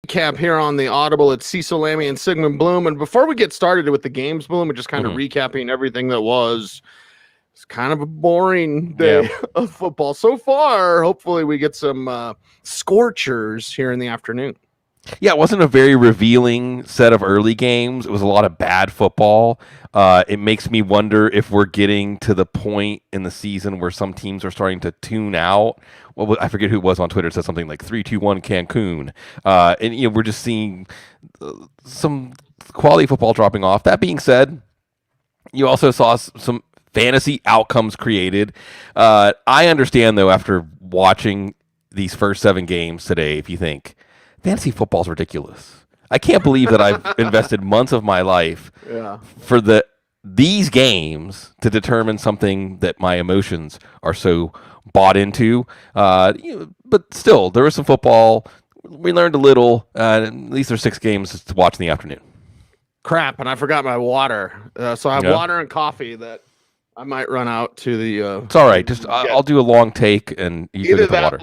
Recap here on the Audible. It's Cecil, Lammey, and Sigmund Bloom. And before we get started with the games, Bloom, and just kind of recapping everything that was, it's kind of a boring day of football so far. Hopefully we get some scorchers here in the afternoon. Yeah, it wasn't a very revealing set of early games. It was a lot of bad football. It makes me wonder if we're getting to the point in the season where some teams are starting to tune out. Well, I forget who it was on Twitter. It said something like 3-2-1 Cancun. And we're just seeing some quality football dropping off. That being said, you also saw some fantasy outcomes created. I understand, though, after watching these first 7 games today, if you think, fantasy football is ridiculous. I can't believe that I've invested months of my life for these games to determine something that my emotions are so bought into. But still, there was some football. We learned a little. At least there's 6 games to watch in the afternoon. Crap, and I forgot my water. So I have water and coffee that I might run out to the... it's all right. Just I'll do a long take, and you go get the water.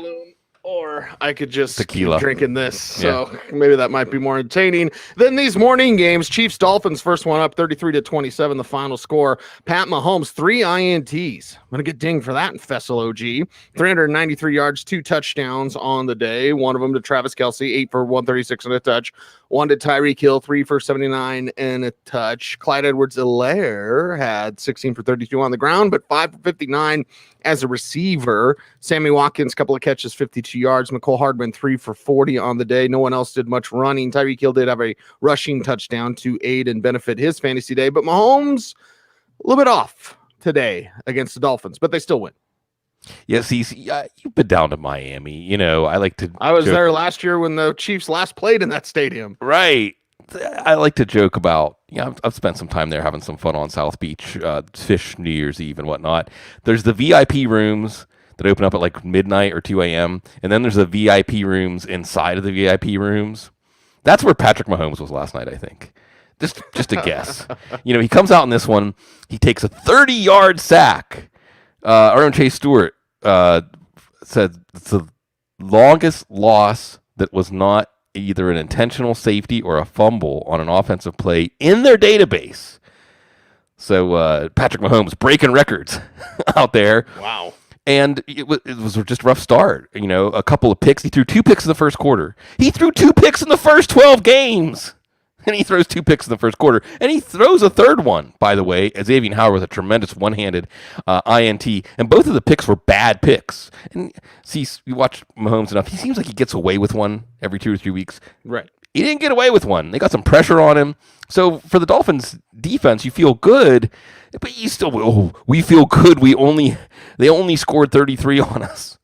Or I could just Tequila. keep drinking this. So maybe that might be more entertaining than these morning games. Chiefs-Dolphins, first one up, 33-27, the final score. Pat Mahomes, 3 INTs. I'm going to get dinged for that in Fessel OG. 393 yards, 2 touchdowns on the day. One of them to Travis Kelce, 8 for 136 and a touch. One to Tyreek Hill, 3 for 79 and a touch. Clyde Edwards-Helaire had 16 for 32 on the ground, but 5 for 59 as a receiver. Sammy Watkins, couple of catches, 52 yards. McCole Hardman, 3 for 40 on the day. No one else did much running. Tyreek Hill did have a rushing touchdown to aid and benefit his fantasy day, but Mahomes, a little bit off today against the Dolphins, but they still win. Yeah, see, you've been down to Miami. I was there last year when the Chiefs last played in that stadium. Right. I like to joke about, I've spent some time there having some fun on South Beach, fish New Year's Eve and whatnot. There's the VIP rooms that open up at like midnight or 2 a.m. And then there's the VIP rooms inside of the VIP rooms. That's where Patrick Mahomes was last night, I think. Just a guess. He comes out in this one. He takes a 30-yard sack. Our own Chase Stewart said it's the longest loss that was not either an intentional safety or a fumble on an offensive play in their database. So Patrick Mahomes breaking records out there. Wow. And it was just a rough start. A couple of picks. He threw 2 picks in the first quarter. He threw 2 picks in the first 12 games. And he throws 2 picks in the first quarter. And he throws a third one, by the way, as Xavier Howard with a tremendous one-handed INT. And both of the picks were bad picks. And see, you watch Mahomes enough. He seems like he gets away with one every 2 or 3 weeks. Right. He didn't get away with one. They got some pressure on him. So for the Dolphins defense, you feel good. But you still, we feel good. They only scored 33 on us,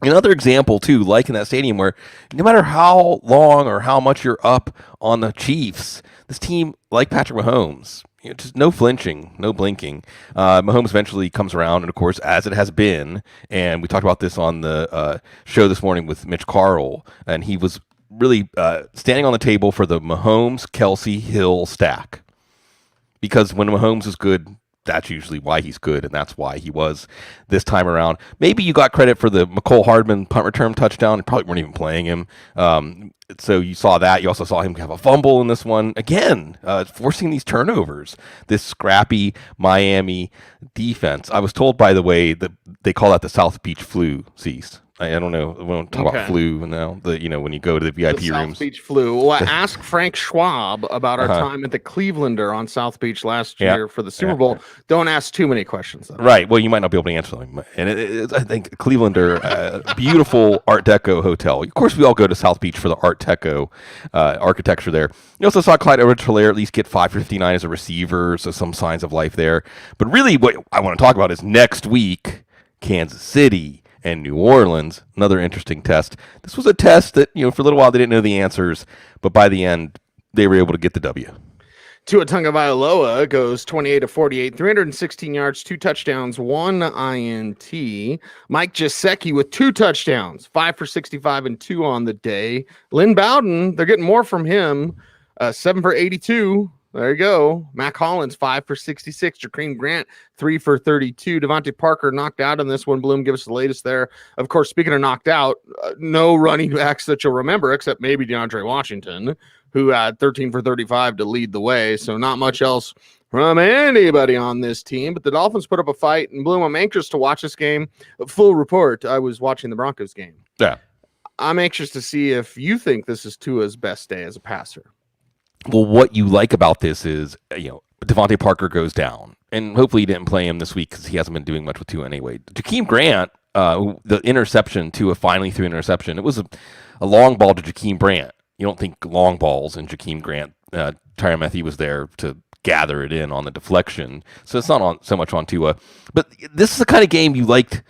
Another example, too, like in that stadium where no matter how long or how much you're up on the Chiefs, this team, like Patrick Mahomes, just no flinching, no blinking. Mahomes eventually comes around, and, of course, as it has been, and we talked about this on the show this morning with Mitch Carl, and he was really standing on the table for the Mahomes, Kelce, Hill stack. Because when Mahomes is good, that's usually why he's good, and that's why he was this time around. Maybe you got credit for the McCole Hardman punt return touchdown. You probably weren't even playing him. So you saw that. You also saw him have a fumble in this one. Again, forcing these turnovers. This scrappy Miami defense. I was told, by the way, that they call that the South Beach flu, Cease. I don't know. We won't talk about flu now. When you go to the VIP rooms. South Beach flu. Well, ask Frank Schwab about our time at the Clevelander on South Beach last year for the Super Bowl. Don't ask too many questions, though. Right. Well, you might not be able to answer them. And I think Clevelander, beautiful Art Deco hotel. Of course, we all go to South Beach for the Art Deco architecture there. You also saw Clyde Edwards-Helaire at least get 559 as a receiver, so some signs of life there. But really, what I want to talk about is next week, Kansas City and New Orleans, another interesting test. This was a test that, for a little while they didn't know the answers, but by the end, they were able to get the W. Tua Tagovailoa goes 28-48, 316 yards, 2 touchdowns, 1 INT. Mike Gesicki with 2 touchdowns, 5 for 65 and 2 on the day. Lynn Bowden, they're getting more from him, 7 for 82, There you go. Mac Hollins, 5 for 66. Jakeem Grant, 3 for 32. Devontae Parker knocked out in this one. Bloom, give us the latest there. Of course, speaking of knocked out, no running backs that you'll remember, except maybe DeAndre Washington, who had 13 for 35 to lead the way. So not much else from anybody on this team. But the Dolphins put up a fight. And Bloom, I'm anxious to watch this game. Full report, I was watching the Broncos game. Yeah. I'm anxious to see if you think this is Tua's best day as a passer. Well, what you like about this is, Devontae Parker goes down, and hopefully you didn't play him this week because he hasn't been doing much with Tua anyway. Jakeem Grant, the interception, Tua finally threw an interception. It was a long ball to Jakeem Grant. You don't think long balls in Jakeem Grant. Tyrann Mathieu was there to gather it in on the deflection, so it's not so much on Tua. But this is the kind of game you liked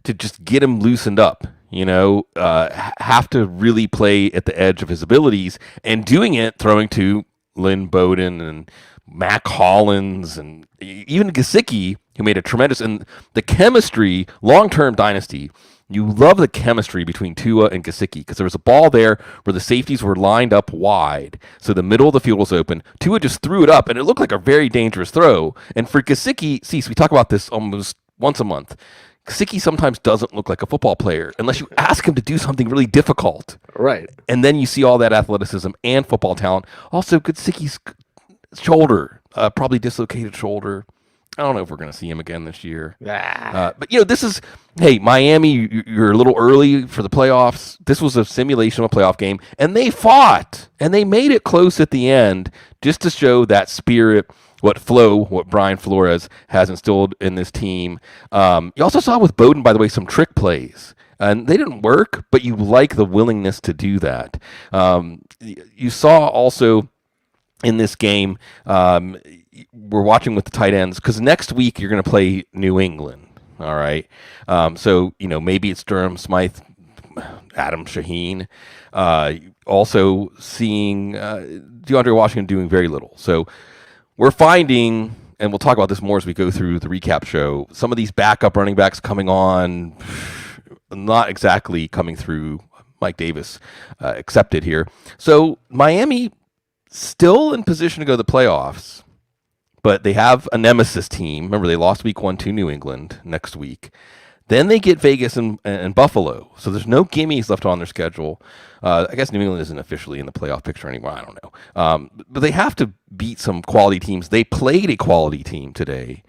to just get him loosened up. Have to really play at the edge of his abilities, and doing it throwing to Lynn Bowden and Mac Hollins and even Gesicki, who made a tremendous, and the chemistry, long-term dynasty, you love the chemistry between Tua and Gesicki because there was a ball there where the safeties were lined up wide, so the middle of the field was open. Tua just threw it up, and it looked like a very dangerous throw. And for Gesicki, see, so we talk about this almost once a month. Gesicki sometimes doesn't look like a football player unless you ask him to do something really difficult. Right. And then you see all that athleticism and football talent. Also, Gesicki's shoulder, probably dislocated shoulder. I don't know if we're going to see him again this year. But, this is, hey, Miami, you're a little early for the playoffs. This was a simulation of a playoff game, and they fought, and they made it close at the end just to show that spirit, what Brian Flores has instilled in this team. You also saw with Bowden, by the way, some trick plays. And they didn't work, but you like the willingness to do that. You saw also in this game, we're watching with the tight ends, because next week you're going to play New England. All right. So, maybe it's Durham Smythe, Adam Shaheen. Also seeing DeAndre Washington doing very little. So, we're finding, and we'll talk about this more as we go through the recap show, some of these backup running backs coming on, not exactly coming through. Mike Davis accepted here. So Miami still in position to go to the playoffs, but they have a nemesis team. Remember, they lost week 1 to New England next week. Then they get Vegas and Buffalo. So there's no gimmies left on their schedule. I guess New England isn't officially in the playoff picture anymore. I don't know. But they have to beat some quality teams. They played a quality team today.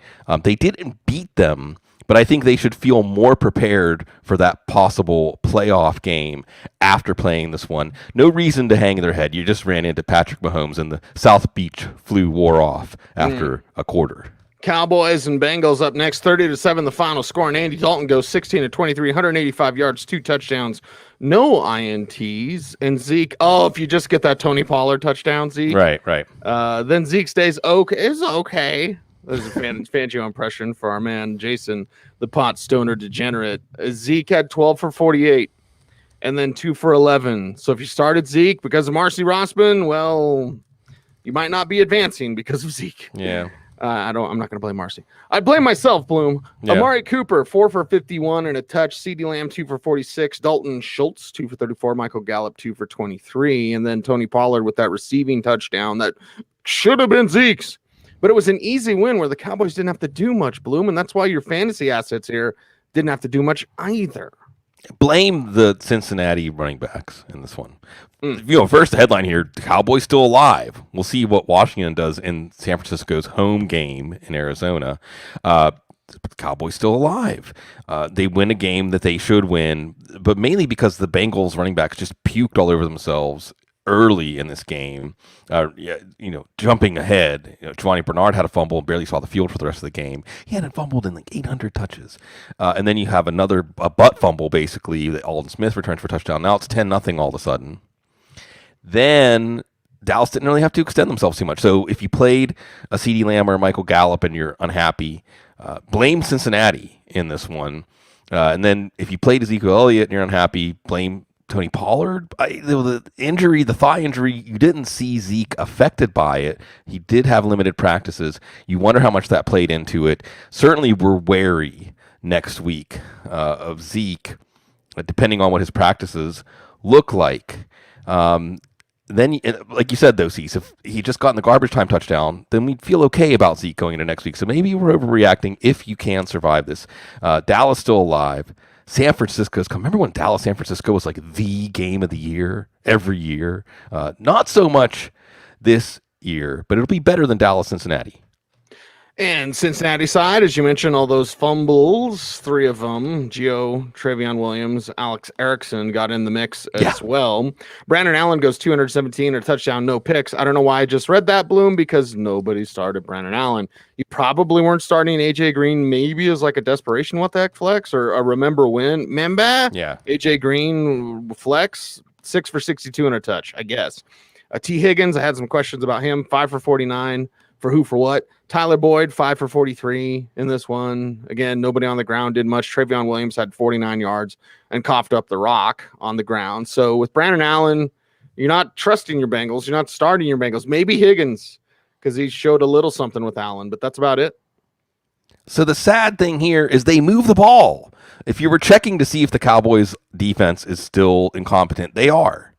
They didn't beat them, but I think they should feel more prepared for that possible playoff game after playing this one. No reason to hang their head. You just ran into Patrick Mahomes and the South Beach flu wore off after a quarter. Cowboys and Bengals up next, 30-7, the final score. And Andy Dalton goes 16 of 23, 185 yards, 2 touchdowns, no INTs. And Zeke, if you just get that Tony Pollard touchdown, Zeke. Right. Then Zeke stays okay. Is okay. There's a Fangio impression for our man Jason, the pot stoner degenerate. Zeke had 12 for 48, and then 2 for 11. So if you started Zeke because of Marcy Rossman, well, you might not be advancing because of Zeke. Yeah. I'm not going to blame Marcy. I blame myself, Bloom. Yeah. Amari Cooper, 4 for 51 and a touch. CeeDee Lamb, 2 for 46. Dalton Schultz, 2 for 34. Michael Gallup, 2 for 23. And then Tony Pollard with that receiving touchdown that should have been Zeke's. But it was an easy win where the Cowboys didn't have to do much, Bloom. And that's why your fantasy assets here didn't have to do much either. Blame the Cincinnati running backs in this one. First the headline here, the Cowboys still alive. We'll see what Washington does in San Francisco's home game in Arizona. The Cowboys still alive. They win a game that they should win, but mainly because the Bengals running backs just puked all over themselves early in this game. Jumping ahead. Giovanni Bernard had a fumble and barely saw the field for the rest of the game. He hadn't fumbled in like 800 touches. And then you have a butt fumble, basically, that Alden Smith returns for a touchdown. Now it's 10-0 all of a sudden. Then Dallas didn't really have to extend themselves too much. So if you played a CeeDee Lamb or a Michael Gallup and you're unhappy, blame Cincinnati in this one. And then if you played Ezekiel Elliott and you're unhappy, blame Tony Pollard. The thigh injury, you didn't see Zeke affected by it. He did have limited practices. You wonder how much that played into it. Certainly we're wary next week of Zeke, depending on what his practices look like. then, like you said, though, Cease, if he just got in the garbage time touchdown, then we'd feel okay about Zeke going into next week. So maybe we're overreacting if you can survive this. Dallas still alive. San Francisco's come. Remember when Dallas, San Francisco was like the game of the year every year? Not so much this year, but it'll be better than Dallas, Cincinnati. And Cincinnati side, as you mentioned, all those fumbles, 3 of them, Gio, Travion Williams, Alex Erickson got in the mix as well. Brandon Allen goes 217 or touchdown, no picks. I don't know why I just read that, Bloom, because nobody started Brandon Allen. You probably weren't starting AJ Green maybe as like a desperation what the heck flex or a remember when. Memba? Yeah. AJ Green flex, 6 for 62 and a touch, I guess. T. Higgins, I had some questions about him, 5 for 49. For who, for what? Tyler Boyd, 5 for 43 in this one. Again, nobody on the ground did much. Travion Williams had 49 yards and coughed up the rock on the ground. So with Brandon Allen, you're not trusting your Bengals. You're not starting your Bengals. Maybe Higgins, because he showed a little something with Allen, but that's about it. So the sad thing here is they move the ball. If you were checking to see if the Cowboys defense is still incompetent, they are.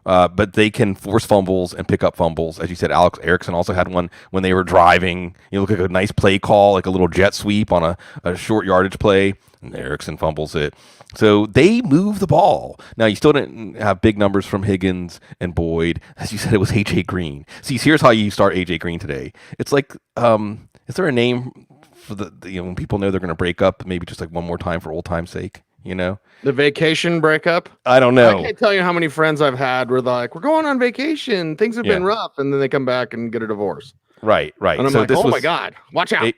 But they can force fumbles and pick up fumbles. As you said, Alex Erickson also had one when they were driving. You look like a nice play call, like a little jet sweep on a short yardage play, and Erickson fumbles it. So they move the ball. Now, you still didn't have big numbers from Higgins and Boyd. As you said, it was A.J. Green. See, here's how you start A.J. Green today. It's like, is there a name for the when people know they're going to break up, maybe just like one more time for old time's sake? You know, the vacation breakup. I don't know. I can't tell you how many friends I've had where they're like, we're going on vacation. Things have been rough. And then they come back and get a divorce. Right. And I'm like, oh my God, watch out.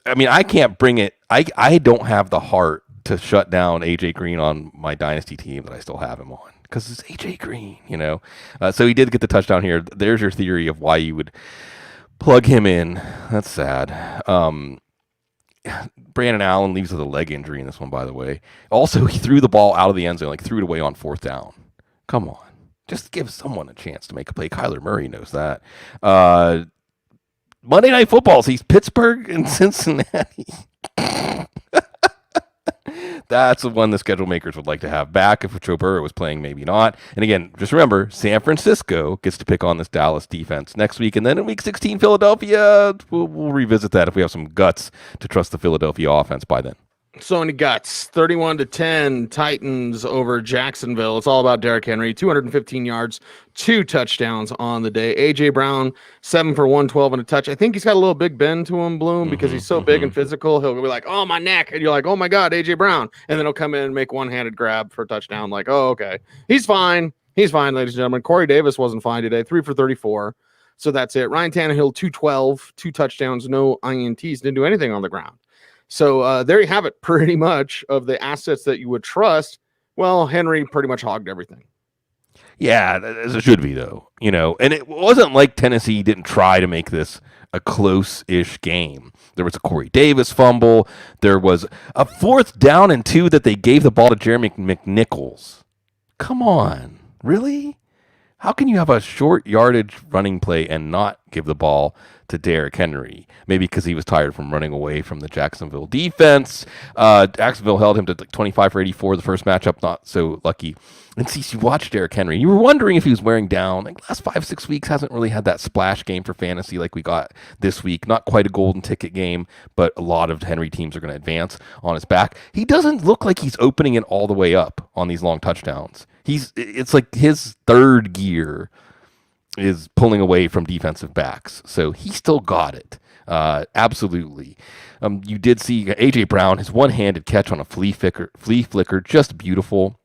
I mean, I can't bring it. I don't have the heart to shut down AJ Green on my dynasty team that I still have him on because it's AJ Green, So he did get the touchdown here. There's your theory of why you would plug him in. That's sad. Brandon Allen leaves with a leg injury in this one, by the way. Also, he threw the ball out of the end zone, threw it away on 4th down. Come on. Just give someone a chance to make a play. Kyler Murray knows that. Monday Night Football sees Pittsburgh and Cincinnati. That's the one the schedule makers would like to have back if Joe Burrow was playing, maybe not. And again, just remember, San Francisco gets to pick on this Dallas defense next week. And then in Week 16, Philadelphia, we'll revisit that if we have some guts to trust the Philadelphia offense by then. So many guts. 31-10 Titans over Jacksonville. It's all about Derrick Henry. 215 yards, 2 touchdowns on the day. A.J. Brown, 7 for 112 and a touch. I think he's got a little Big Ben to him, Bloom, because he's so big and physical. He'll be like, oh, my neck. And you're like, oh, my God, A.J. Brown. And then he'll come in and make one-handed grab for a touchdown. Like, oh, okay. He's fine. He's fine, ladies and gentlemen. Corey Davis wasn't fine today. 3 for 34. So that's it. Ryan Tannehill, 212, 2 touchdowns, no INTs. Didn't do anything on the ground. So there you have it, pretty much, of the assets that you would trust. Well, Henry pretty much hogged everything. Yeah, as it should be, though. And it wasn't like Tennessee didn't try to make this a close-ish game. There was a Corey Davis fumble. There was a 4th down and 2 that they gave the ball to Jeremy McNichols. Come on. Really? How can you have a short yardage running play and not give the ball to Derrick Henry? Maybe because he was tired from running away from the Jacksonville defense. Jacksonville held him to 25 for 84 the first matchup. Not so lucky. And see, you watch Derrick Henry. You were wondering if he was wearing down. Like last 5-6 weeks hasn't really had that splash game for fantasy like we got this week. Not quite a golden ticket game, but a lot of Henry teams are going to advance on his back. He doesn't look like he's opening it all the way up on these long touchdowns. It's like his 3rd gear is pulling away from defensive backs. So he still got it. Absolutely. You did see A.J. Brown, his one-handed catch on a flea flicker, just beautiful.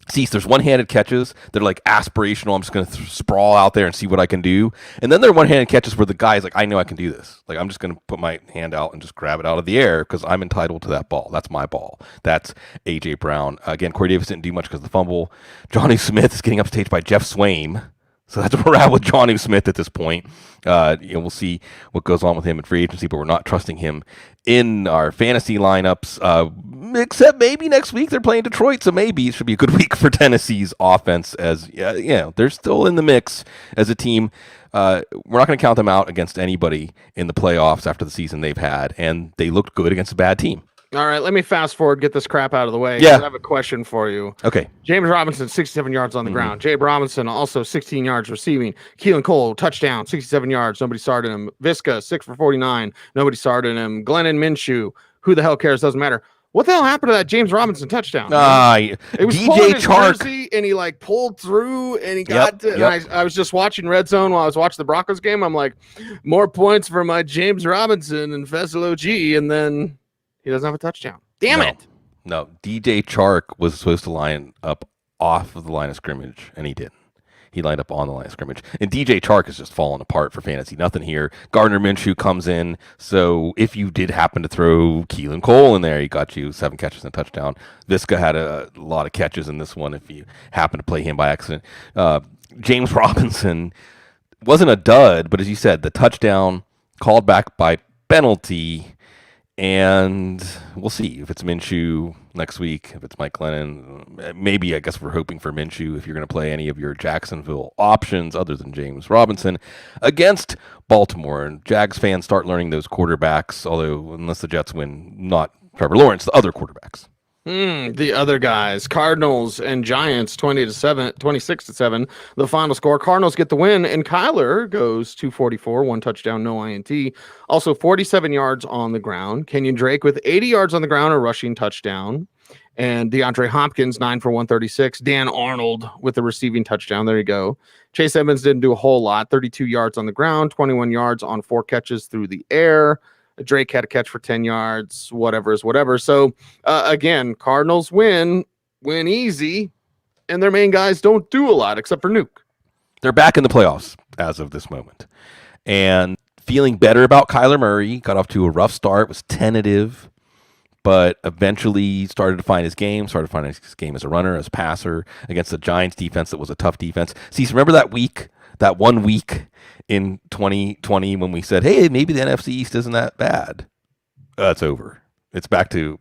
See, there's one-handed catches that are like aspirational. I'm just going to sprawl out there and see what I can do. And then there are one-handed catches where the guy's like, I know I can do this. Like, I'm just going to put my hand out and just grab it out of the air because I'm entitled to that ball. That's my ball. That's A.J. Brown. Again, Corey Davis didn't do much because of the fumble. Johnny Smith is getting upstaged by Jeff Swaim. So that's where we're at with Johnny Smith at this point. We'll see what goes on with him in free agency, but we're not trusting him in our fantasy lineups, except maybe next week they're playing Detroit, so maybe it should be a good week for Tennessee's offense as, they're still in the mix as a team. We're not going to count them out against anybody in the playoffs after the season they've had, and they looked good against a bad team. All right, let me fast forward, get this crap out of the way. Yeah. I have a question for you. Okay. James Robinson, 67 yards on the ground. Jabe Robinson, also 16 yards receiving. Keelan Cole, touchdown, 67 yards. Nobody started him. Visca, 6 for 49. Nobody started him. Glennon Minshew, who the hell cares? Doesn't matter. What the hell happened to that James Robinson touchdown? It was DJ Chark, jersey, and he like pulled through, and he got. And I was just watching Red Zone while I was watching the Broncos game. I'm like, more points for my James Robinson and Fessel OG, and then he doesn't have a touchdown. Damn it! No, DJ Chark was supposed to line up off of the line of scrimmage, and he didn't. He lined up on the line of scrimmage. And DJ Chark is just falling apart for fantasy. Nothing here. Gardner Minshew comes in. So if you did happen to throw Keelan Cole in there, he got you 7 catches and a touchdown. Visca had a lot of catches in this one if you happen to play him by accident. James Robinson wasn't a dud, but as you said, the touchdown called back by penalty. And we'll see if it's Minshew next week, if it's Mike Glennon. Maybe, I guess we're hoping for Minshew if you're going to play any of your Jacksonville options other than James Robinson against Baltimore. And Jags fans start learning those quarterbacks, although unless the Jets win, not Trevor Lawrence, the other quarterbacks. The other guys, Cardinals and Giants, 26-7. The final score, Cardinals get the win, and Kyler goes 244, 1 touchdown, no INT. Also 47 yards on the ground. Kenyon Drake with 80 yards on the ground, a rushing touchdown. And DeAndre Hopkins, 9 for 136. Dan Arnold with a receiving touchdown. There you go. Chase Edmonds didn't do a whole lot. 32 yards on the ground, 21 yards on 4 catches through the air. Drake had a catch for 10 yards, whatever is whatever. So, again, Cardinals win easy, and their main guys don't do a lot except for Nuke. They're back in the playoffs as of this moment. And feeling better about Kyler Murray. Got off to a rough start, was tentative, but eventually started to find his game as a runner, as a passer against the Giants defense that was a tough defense. See, remember that 1 week in 2020 when we said, hey, maybe the NFC East isn't that bad? It's over. It's back to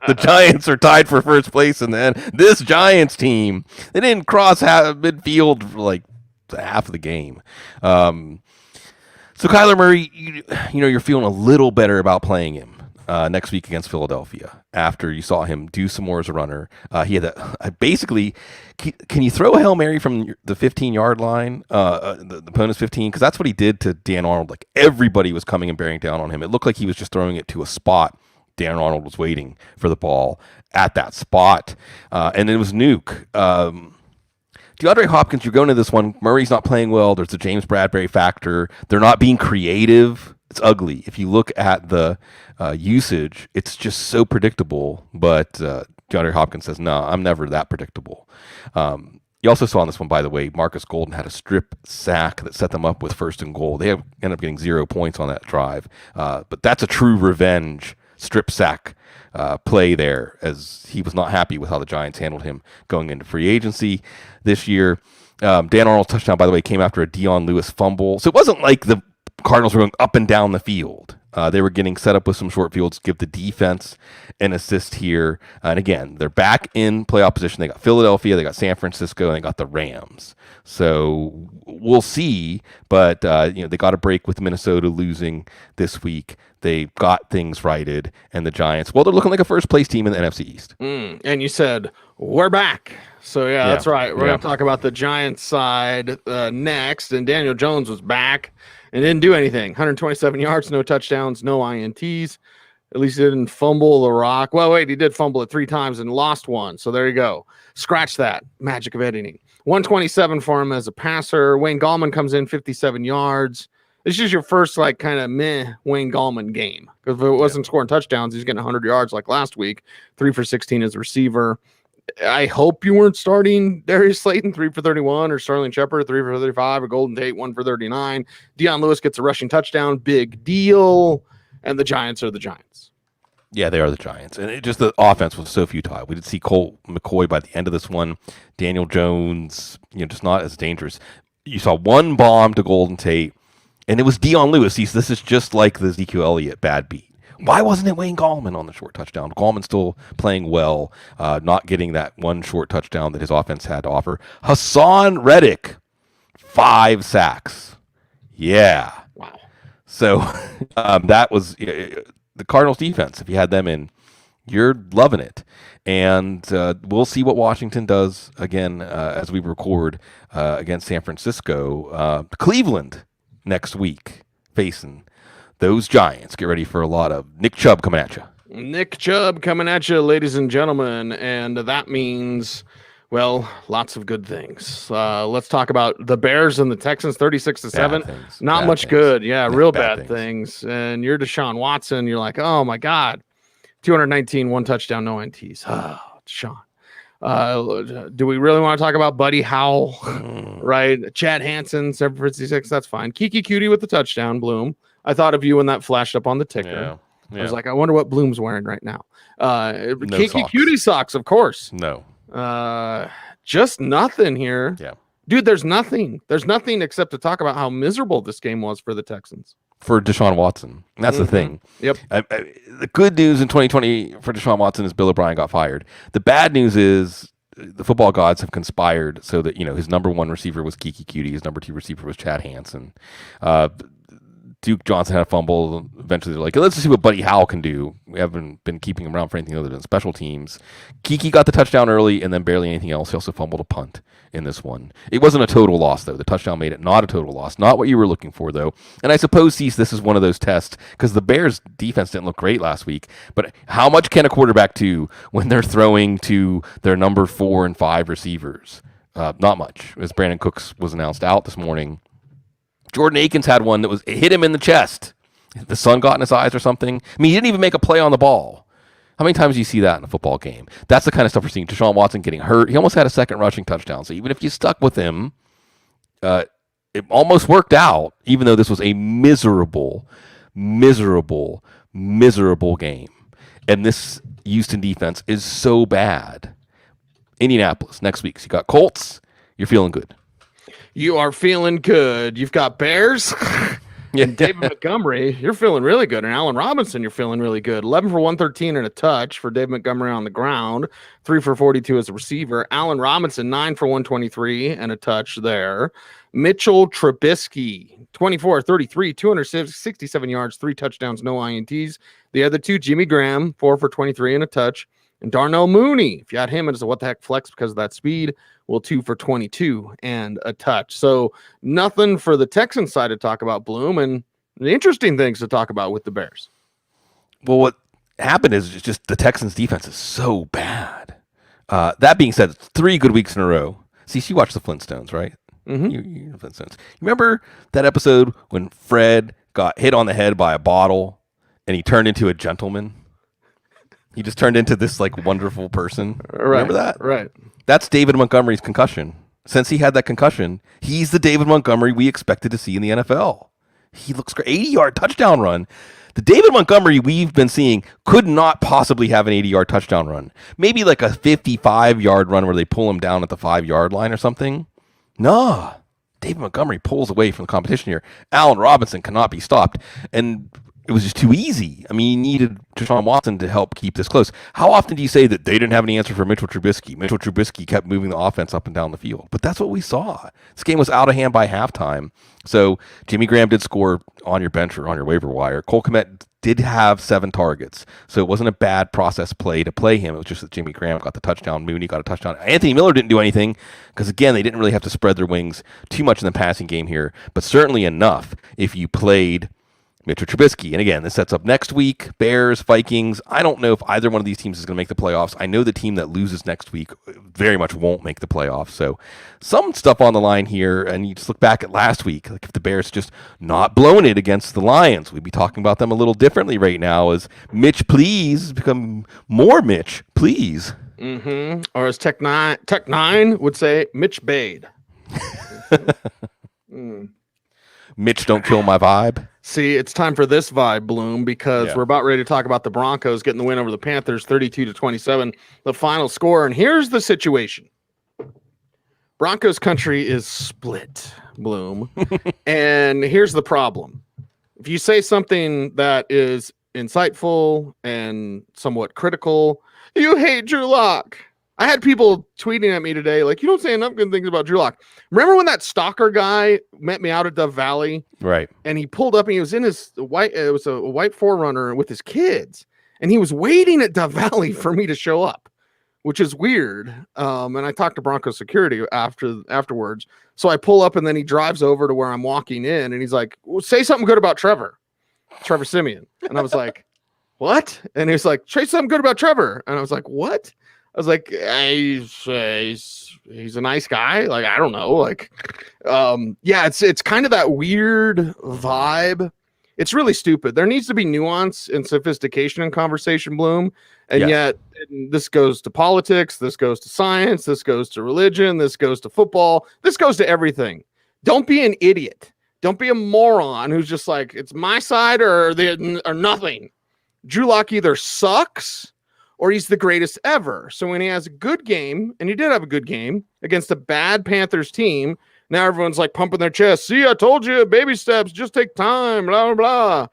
the Giants are tied for first place, and then this Giants team, they didn't cross midfield for like half of the game. So Kyler Murray, you're feeling a little better about playing him next week against Philadelphia after you saw him do some more as a runner. He had basically, can you throw a Hail Mary from the 15-yard line, the opponent's 15? Because that's what he did to Dan Arnold. Like everybody was coming and bearing down on him. It looked like he was just throwing it to a spot. Dan Arnold was waiting for the ball at that spot. And it was Nuke. DeAndre Hopkins, you're going to this one. Murray's not playing well. There's the James Bradbury factor. They're not being creative. It's ugly. If you look at the usage, it's just so predictable. But DeAndre Hopkins says, no, I'm never that predictable. You also saw in this one, by the way, Marcus Golden had a strip sack that set them up with 1st and goal. They ended up getting 0 points on that drive. But that's a true revenge strip sack play there, as he was not happy with how the Giants handled him going into free agency this year. Dan Arnold's touchdown, by the way, came after a Dion Lewis fumble. So it wasn't like the Cardinals were going up and down the field. They were getting set up with some short fields, give the defense an assist here. And again, they're back in playoff position. They got Philadelphia, they got San Francisco, and they got the Rams. So we'll see. But they got a break with Minnesota losing this week. They got things righted, and the Giants, well, they're looking like a first-place team in the NFC East. And you said, we're back. So, yeah, that's right. We're going to talk about the Giants side next, and Daniel Jones was back and didn't do anything. 127 yards, no touchdowns, no INTs. At least he didn't fumble the rock. Well, wait, he did fumble it 3 times and lost one. So there you go. Scratch that. Magic of editing. 127 for him as a passer. Wayne Gallman comes in 57 yards. This is your first, like, kind of meh Wayne Gallman game. Because if it wasn't scoring touchdowns, he's getting 100 yards like last week. 3 for 16 as a receiver. I hope you weren't starting Darius Slayton, 3 for 31, or Sterling Shepard, 3 for 35, or Golden Tate, 1 for 39. Dion Lewis gets a rushing touchdown. Big deal. And the Giants are the Giants. Yeah, they are the Giants. And the offense was so futile. We did see Colt McCoy by the end of this one. Daniel Jones, just not as dangerous. You saw one bomb to Golden Tate, and it was Dion Lewis. This is just like the Ezekiel Elliott bad beat. Why wasn't it Wayne Gallman on the short touchdown? Gallman still playing well, not getting that one short touchdown that his offense had to offer. Hassan Reddick, 5 sacks. Yeah. Wow. So that was the Cardinals defense. If you had them in You're loving it. And we'll see what Washington does again as we record against San Francisco. Cleveland next week facing those Giants. Get ready for a lot of Nick Chubb coming at you. Nick Chubb coming at you, ladies and gentlemen. And that means, well, lots of good things. Let's talk about the Bears and the Texans, 36-7. Not much good. Yeah, real bad things. And you're Deshaun Watson. You're like, oh, my God. 219, 1 touchdown, no INTs. Oh, Deshaun. Do we really want to talk about Buddy Howell? Right? Chad Hansen, 756. That's fine. Kiki Cutie with the touchdown, Bloom. I thought of you when that flashed up on the ticker. Yeah. I was like, I wonder what Bloom's wearing right now. No Kiki socks. Cutie socks, of course. No. Just nothing here. Yeah. Dude, there's nothing. There's nothing except to talk about how miserable this game was for the Texans. For Deshaun Watson. That's the thing. Yep. The good news in 2020 for Deshaun Watson is Bill O'Brien got fired. The bad news is the football gods have conspired so that, his number one receiver was Kiki Cutie. His number two receiver was Chad Hansen. Duke Johnson had a fumble. Eventually, they're like, let's just see what Buddy Howell can do. We haven't been keeping him around for anything other than special teams. Kiki got the touchdown early and then barely anything else. He also fumbled a punt in this one. It wasn't a total loss, though. The touchdown made it not a total loss. Not what you were looking for, though. And I suppose, Cease, this is one of those tests because the Bears' defense didn't look great last week. But how much can a quarterback do when they're throwing to their number 4 and 5 receivers? Not much. As Brandon Cooks was announced out this morning, Jordan Akins had one that hit him in the chest. The sun got in his eyes or something. I mean, he didn't even make a play on the ball. How many times do you see that in a football game? That's the kind of stuff we're seeing. Deshaun Watson getting hurt. He almost had a second rushing touchdown. So even if you stuck with him, it almost worked out, even though this was a miserable game. And this Houston defense is so bad. Indianapolis next week. So you got Colts. You're feeling good. You are feeling good. You've got Bears. And David Montgomery, you're feeling really good. And Allen Robinson, you're feeling really good. 11 for 113 and a touch for David Montgomery on the ground. 3 for 42 as a receiver. Allen Robinson, 9 for 123 and a touch there. Mitchell Trubisky, 24-33, 267 yards, 3 touchdowns, no INTs. The other two, Jimmy Graham, 4 for 23 and a touch. And Darnell Mooney, if you had him as a what the heck flex because of that speed, 2 for 22 and a touch. So nothing for the Texans side to talk about, Bloom, and the interesting things to talk about with the Bears. Well, what happened is just the Texans defense is so bad. That being said, 3 good weeks in a row. See, you watched the Flintstones, right? Mm-hmm. You Flintstones. You remember that episode when Fred got hit on the head by a bottle and he turned into a gentleman? He just turned into this wonderful person. Right, remember that? Right. That's David Montgomery's concussion. Since he had that concussion, he's the David Montgomery we expected to see in the NFL. He looks great. 80-yard touchdown run. The David Montgomery we've been seeing could not possibly have an 80-yard touchdown run. Maybe like a 55-yard run where they pull him down at the 5-yard line or something. Nah. David Montgomery pulls away from the competition here. Allen Robinson cannot be stopped. And it was just too easy. I mean, you needed Deshaun Watson to help keep this close. How often do you say that they didn't have any answer for Mitchell Trubisky? Mitchell Trubisky kept moving the offense up and down the field. But that's what we saw. This game was out of hand by halftime. So Jimmy Graham did score on your bench or on your waiver wire. Cole Kmet did have 7 targets. So it wasn't a bad process play to play him. It was just that Jimmy Graham got the touchdown. Mooney got a touchdown. Anthony Miller didn't do anything because, again, they didn't really have to spread their wings too much in the passing game here. But certainly enough if you played Mitchell Trubisky. And again, this sets up next week, Bears, Vikings. I don't know if either one of these teams is going to make the playoffs. I know the team that loses next week very much won't make the playoffs. So some stuff on the line here, and you just look back at last week, like if the Bears just not blown it against the Lions, we'd be talking about them a little differently right now as Mitch Please become more Mitch Please. Mm-hmm. Or as Tech Nine would say, Mitch Bade. Mitch, don't kill my vibe. See, it's time for this vibe, Bloom, because we're about ready to talk about the Broncos getting the win over the Panthers, 32-27, the final score. And here's the situation. Broncos country is split, Bloom. And here's the problem. If you say something that is insightful and somewhat critical, you hate Drew Lock. I had people tweeting at me today, like, you don't say enough good things about Drew Lock. Remember when that stalker guy met me out at Dove Valley? Right. And he pulled up and he was in his white, it was a white 4Runner with his kids. and he was waiting at Dove Valley for me to show up, which is weird. And I talked to Broncos security afterwards. So I pull up, and then he drives over to where I'm walking in, and he's like, well, say something good about Trevor Siemian. And I was like, what? And he was like, say something good about Trevor. And I was like, what? I was like, he's a nice guy. Like, I don't know. Like, yeah, it's kind of that weird vibe. It's really stupid. There needs to be nuance and sophistication in conversation, Bloom. And yet this goes to politics. This goes to science. This goes to religion. This goes to football. This goes to everything. Don't be an idiot. Don't be a moron who's just like, it's my side or nothing. Drew Lock either sucks or he's the greatest ever. So when he has a good game, and he did have a good game against a bad Panthers team, now everyone's like pumping their chest. See, I told you, baby steps, just take time, blah, blah, blah.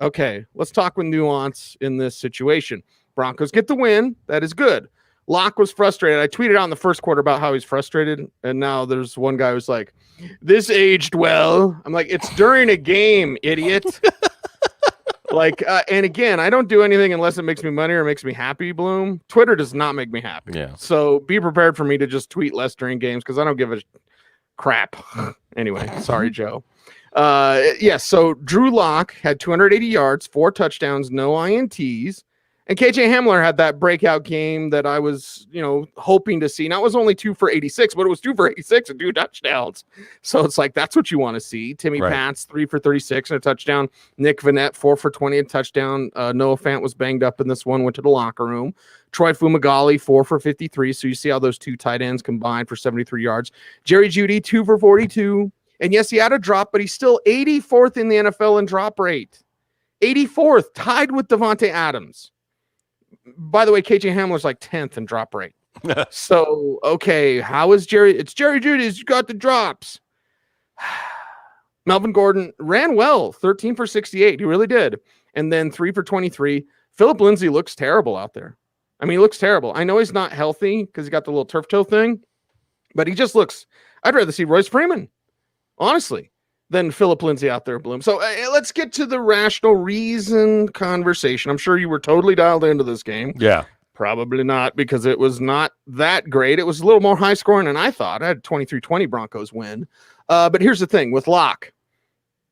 Okay, let's talk with nuance in this situation. Broncos get the win. That is good. Locke was frustrated. I tweeted out in the first quarter about how he's frustrated, and now there's one guy who's like, this aged well. I'm like, it's during a game, idiot. Like, and again, I don't do anything unless it makes me money or makes me happy, Bloom. Twitter does not make me happy. Yeah. So be prepared for me to just tweet less during games because I don't give a crap. Anyway, sorry, Joe. Yeah, so Drew Lock had 280 yards, 4 touchdowns, no INTs. And KJ Hamler had that breakout game that I was, hoping to see. Now, it was only 2 for 86, but it was 2 for 86 and 2 touchdowns. So it's like, that's what you want to see. Timmy Pats, 3 for 36 and a touchdown. Nick Vanette, 4 for 20 and a touchdown. Noah Fant was banged up in this one, went to the locker room. Troy Fumagalli, 4 for 53. So you see how those 2 tight ends combined for 73 yards. Jerry Jeudy, 2 for 42. And yes, he had a drop, but he's still 84th in the NFL in drop rate. 84th, tied with Devontae Adams. By the way, KJ Hamler's like 10th in drop rate. So, okay, how is Jerry? It's Jerry Jeudy. He's got the drops. Melvin Gordon ran well, 13 for 68. He really did. And then 3 for 23. Phillip Lindsay looks terrible out there. I mean, he looks terrible. I know he's not healthy because he got the little turf toe thing, but he just looks, I'd rather see Royce Freeman, honestly, than Phillip Lindsay out there, Bloom. So let's get to the rational reason conversation. I'm sure you were totally dialed into this game. Yeah. Probably not, because it was not that great. It was a little more high scoring than I thought. I had 23-20 Broncos win. But here's the thing with Locke.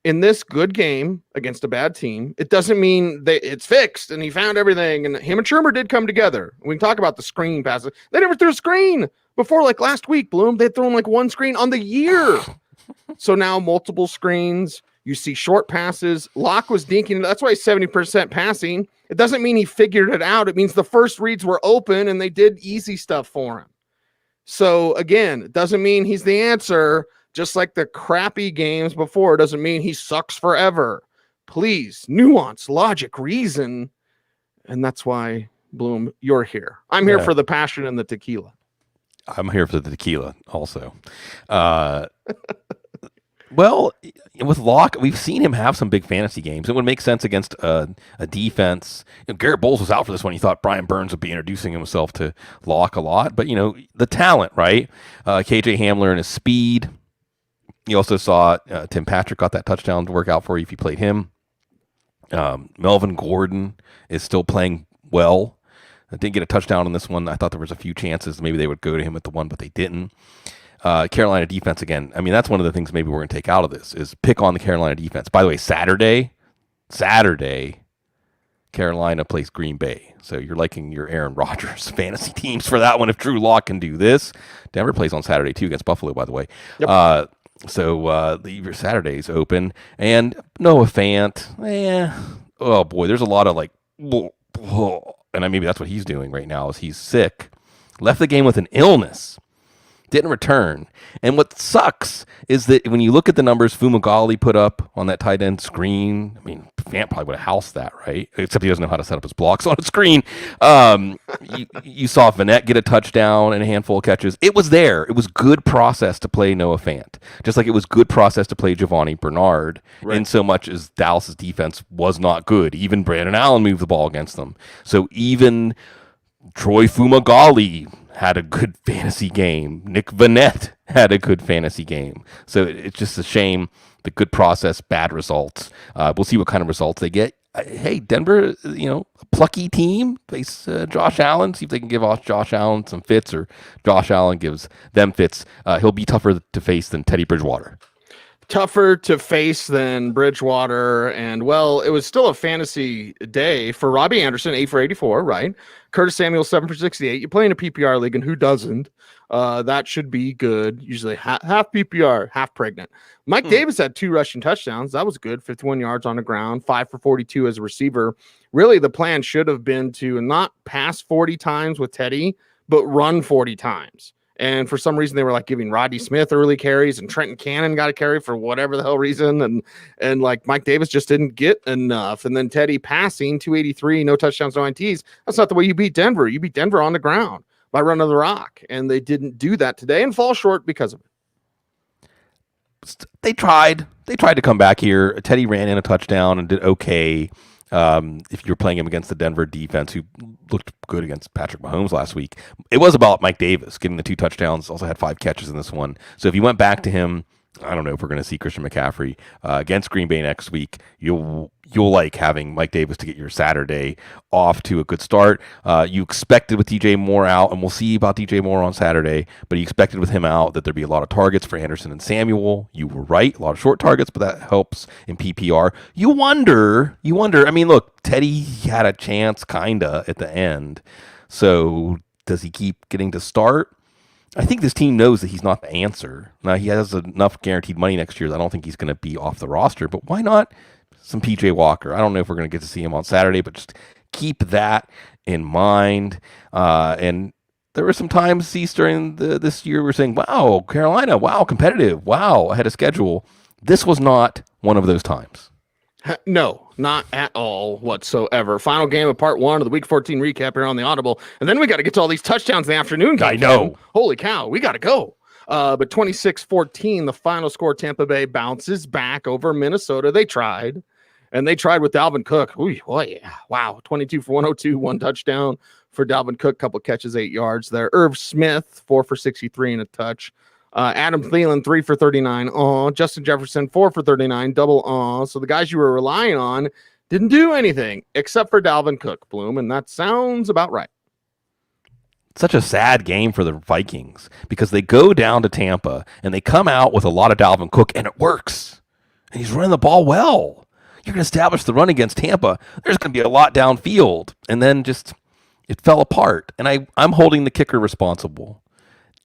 In this good game against a bad team, it doesn't mean it's fixed and he found everything. And him and Shermer did come together. We can talk about the screen passes. They never threw a screen before, like last week, Bloom. They had thrown like one screen on the year. So now multiple screens, you see short passes. Locke was dinking. That's why he's 70% passing. It doesn't mean he figured it out. It means the first reads were open and they did easy stuff for him. So again, it doesn't mean he's the answer. Just like the crappy games before, it doesn't mean he sucks forever. Please, nuance, logic, reason. And that's why, Bloom, you're here. I'm here for the passion and the tequila. I'm here for the tequila also. Well, with Locke, we've seen him have some big fantasy games. It would make sense against a defense. Garrett Bowles was out for this one. He thought Brian Burns would be introducing himself to Locke a lot. But, the talent, right? KJ Hamler and his speed. You also saw Tim Patrick got that touchdown to work out for you if you played him. Melvin Gordon is still playing well. I didn't get a touchdown on this one. I thought there was a few chances maybe they would go to him at the one, but they didn't. Carolina defense again. I mean, that's one of the things maybe we're going to take out of this is pick on the Carolina defense. By the way, Saturday, Carolina plays Green Bay. So you're liking your Aaron Rodgers fantasy teams for that one. If Drew Lock can do this, Denver plays on Saturday too against Buffalo, by the way. Yep. So your Saturday's open and Noah Fant. Oh boy, there's a lot of like, and maybe that's what he's doing right now is he's sick. Left the game with an illness. Didn't return. And what sucks is that when you look at the numbers Fumagalli put up on that tight end screen, I mean, Fant probably would have housed that, right? Except he doesn't know how to set up his blocks on a screen. You saw Vanette get a touchdown and a handful of catches. It was there. It was good process to play Noah Fant. Just like it was good process to play Giovanni Bernard, in so much as Dallas's defense was not good. Even Brandon Allen moved the ball against them. So even Troy Fumagalli had a good fantasy game. Nick Vanette had a good fantasy game. So it's just a shame. The good process, bad results. We'll see what kind of results they get. Hey, Denver, a plucky team. Face Josh Allen. See if they can give off Josh Allen some fits, or Josh Allen gives them fits. He'll be tougher to face than Teddy Bridgewater. Tougher to face than Bridgewater. And, well, it was still a fantasy day for Robbie Anderson, 8 for 84, right? Curtis Samuel, 7 for 68. You play in a PPR league, and who doesn't? That should be good. Usually half PPR, half pregnant. Mike Davis had 2 rushing touchdowns. That was good. 51 yards on the ground, 5 for 42 as a receiver. Really, the plan should have been to not pass 40 times with Teddy, but run 40 times. And for some reason, they were like giving Rodney Smith early carries, and Trenton Cannon got a carry for whatever the hell reason. And like Mike Davis just didn't get enough. And then Teddy passing 283, no touchdowns, no INTs. That's not the way you beat Denver. You beat Denver on the ground by running the rock. And they didn't do that today and fall short because of it. They tried to come back here. Teddy ran in a touchdown and did okay. If you're playing him against the Denver defense, who looked good against Patrick Mahomes last week, it was about Mike Davis getting the 2 touchdowns, also had 5 catches in this one. So if you went back to him, I don't know if we're going to see Christian McCaffrey against Green Bay next week. You'll like having Mike Davis to get your Saturday off to a good start. You expected with DJ Moore out, and we'll see about DJ Moore on Saturday, but you expected with him out that there'd be a lot of targets for Anderson and Samuel. You were right, a lot of short targets, but that helps in PPR. You wonder, I mean, look, Teddy had a chance kinda at the end. So does he keep getting to start? I think this team knows that he's not the answer. Now, he has enough guaranteed money next year that I don't think he's going to be off the roster, but why not some PJ Walker? I don't know if we're going to get to see him on Saturday, but just keep that in mind. And there were some times, during this year, we're saying, wow, Carolina, wow, competitive, wow, ahead of schedule. This was not one of those times. No, not at all whatsoever. Final game of part 1 of the Week 14 recap here on the Audible. And then we got to get to all these touchdowns in the afternoon game. I know. Holy cow, we got to go. But 26-14, the final score, Tampa Bay bounces back over Minnesota. They tried. And they tried with Dalvin Cook. Ooh, oh yeah. Wow. 22 for 102, 1 touchdown for Dalvin Cook. Couple catches, 8 yards there. Irv Smith, 4 for 63 and a touch. Adam Thielen, 3 for 39. Justin Jefferson, 4 for 39. Double. So the guys you were relying on didn't do anything except for Dalvin Cook, Bloom. And that sounds about right. Such a sad game for the Vikings because they go down to Tampa and they come out with a lot of Dalvin Cook and it works. And he's running the ball well. You're going to establish the run against Tampa. There's going to be a lot downfield. And then just it fell apart. And I'm holding the kicker responsible.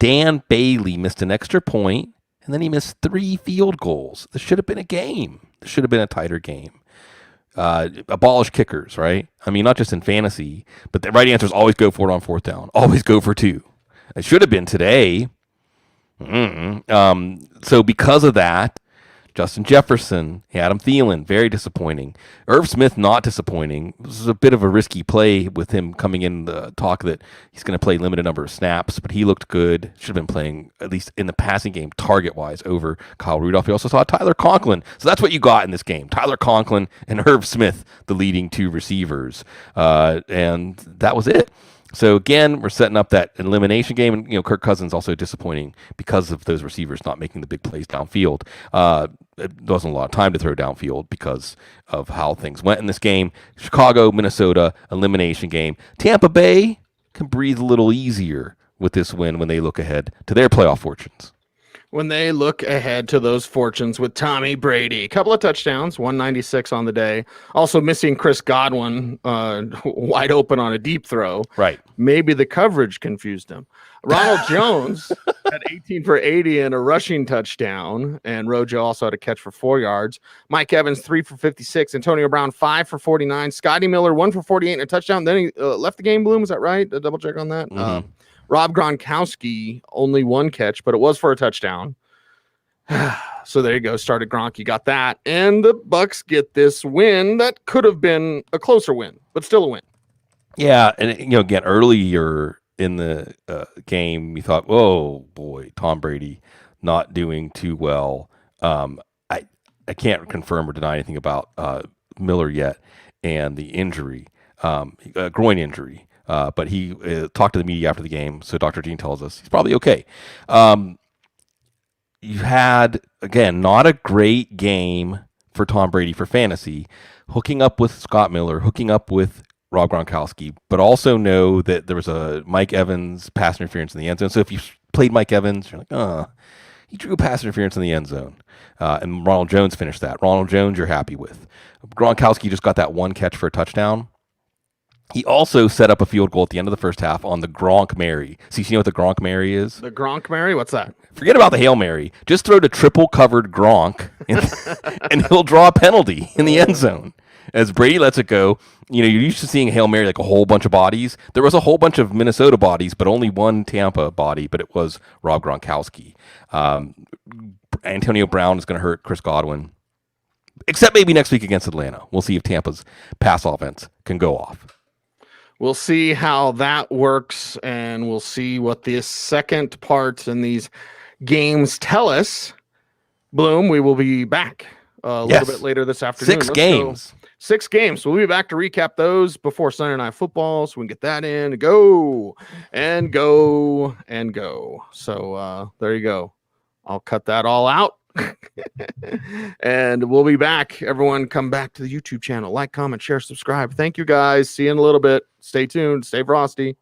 Dan Bailey missed an extra point, and then he missed 3 field goals. This should have been a game. This should have been a tighter game. Abolish kickers, right? I mean, not just in fantasy, but the right answer is always go for it on 4th down. Always go for 2. It should have been today. So because of that, Justin Jefferson, Adam Thielen, very disappointing. Irv Smith, not disappointing. This is a bit of a risky play with him coming in the talk that he's going to play limited number of snaps, but he looked good. Should have been playing, at least in the passing game, target-wise, over Kyle Rudolph. You also saw Tyler Conklin. So that's what you got in this game. Tyler Conklin and Irv Smith, the leading 2 receivers. And that was it. So again, we're setting up that elimination game, and Kirk Cousins also disappointing because of those receivers not making the big plays downfield. It wasn't a lot of time to throw downfield because of how things went in this game. Chicago, Minnesota, elimination game. Tampa Bay can breathe a little easier with this win when they look ahead to their playoff fortunes. When they look ahead to those fortunes with Tommy Brady. A couple of touchdowns, 196 on the day. Also missing Chris Godwin wide open on a deep throw. Right. Maybe the coverage confused him. Ronald Jones had 18 for 80 and a rushing touchdown. And Rojo also had a catch for 4 yards. Mike Evans, 3 for 56. Antonio Brown, 5 for 49. Scotty Miller, 1 for 48 and a touchdown. Then he left the game, Bloom. Is that right? Double check on that. Mm-hmm. Rob Gronkowski, only 1 catch, but it was for a touchdown. So there you go. Started Gronk. You got that. And the Bucks get this win that could have been a closer win, but still a win. Yeah. And, again, earlier in the game, you thought, oh, boy, Tom Brady not doing too well. I can't confirm or deny anything about Miller yet and the injury, groin injury. But he talked to the media after the game, so Dr. Dean tells us he's probably okay. You had, again, not a great game for Tom Brady for fantasy, hooking up with Scott Miller, hooking up with Rob Gronkowski, but also know that there was a Mike Evans pass interference in the end zone. So if you played Mike Evans, you're like, he drew pass interference in the end zone. And Ronald Jones finished that. Ronald Jones, you're happy with. Gronkowski just got that one catch for a touchdown. He also set up a field goal at the end of the first half on the Gronk Mary. See, you know what the Gronk Mary is? The Gronk Mary? What's that? Forget about the Hail Mary. Just throw to triple covered Gronk, and he'll draw a penalty in the end zone. As Brady lets it go, you're used to seeing a Hail Mary like a whole bunch of bodies. There was a whole bunch of Minnesota bodies, but only one Tampa body, but it was Rob Gronkowski. Antonio Brown is going to hurt Chris Godwin, except maybe next week against Atlanta. We'll see if Tampa's pass offense can go off. We'll see how that works, and we'll see what the second part in these games tell us. Bloom, we will be back a little bit later this afternoon. 6 games. 6 games. So we'll be back to recap ththose before Sunday Night Football, so we can get that in. Go. So there you go. I'll cut that all out. And we'll be back. Everyone come back to the YouTube channel. Like, comment, share, subscribe. Thank you guys. See you in a little bit. Stay tuned. Stay frosty.